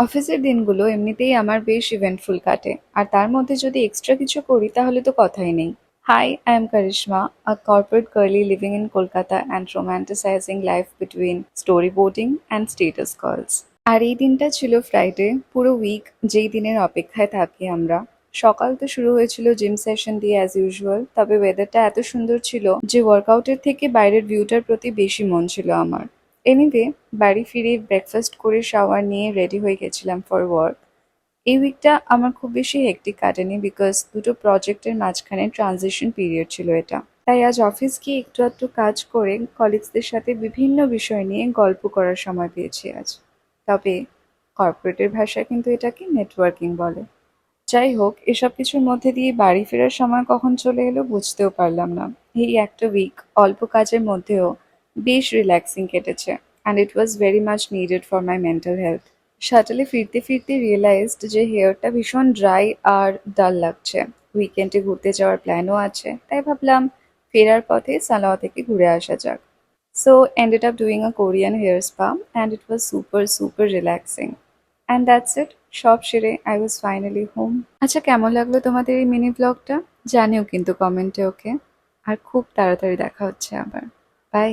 অফিসের দিনগুলো এমনিতেই আমার বেশ ইভেন্টফুল কাটে, আর তার মধ্যে যদি এক্সট্রা কিছু করি তাহলে তো কথাই নেই। Hi, I am Karishma, a corporate girlie living in Kolkata and romanticising life between storyboarding and status calls. আর এই দিনটা ছিল ফ্রাইডে। পুরো উইক যেই দিনের অপেক্ষায় থাকি আমরা। সকাল তো শুরু হয়েছিল জিম সেশন দিয়ে অ্যাজ ইউজুয়াল, তবে ওয়েদারটা এত সুন্দর ছিল যে ওয়ার্কআউটের থেকে বাইরের ভিউটার প্রতি বেশি মন ছিল আমার। এনিওয়ে, বাড়ি ফিরে ব্রেকফাস্ট করে শাওয়ার নিয়ে রেডি হয়ে গেছিলাম ফর ওয়ার্ক। এই উইকটা আমার খুব বেশি হেক্টিক কাটেনি, বিকজ দুটো প্রজেক্টের মাঝখানে ট্রানজিশন পিরিয়ড ছিল এটা। তাই আজ অফিস গিয়ে একটু আধটু কাজ করে কলিগসদের সাথে বিভিন্ন বিষয় নিয়ে গল্প করার সময় পেয়েছি আজ। তবে কর্পোরেটের ভাষায় কিন্তু এটাকে নেটওয়ার্কিং বলে। যাই হোক, এসব কিছুর মধ্যে দিয়ে বাড়ি ফেরার সময় কখন চলে এলো বুঝতেও পারলাম না। এই একটা উইক অল্প কাজের মধ্যেও বেশ রিল্যাক্সিং কেটেছে, and it was very much needed for my mental health. শাটলে ফিরতে ফিরতে রিয়েলাইজড যে হেয়ারটা ভীষণ ড্রাই আর ডাল লাগছে। উইকেন্ডে ঘুরতে যাওয়ার প্ল্যানও আছে, তাই ভাবলাম ফেরার পথে সালাওয়া থেকে ঘুরে আসা যাক। So ended up doing a Korean hair spa, and it was super super relaxing. And that's it. সব সেরে I was finally home. আচ্ছা, কেমন লাগলো তোমাদের এই মিনি ব্লগটা? জানিও কিন্তু কমেন্টে, ওকে? আর খুব তাড়াতাড়ি দেখা হচ্ছে আবার। বাই।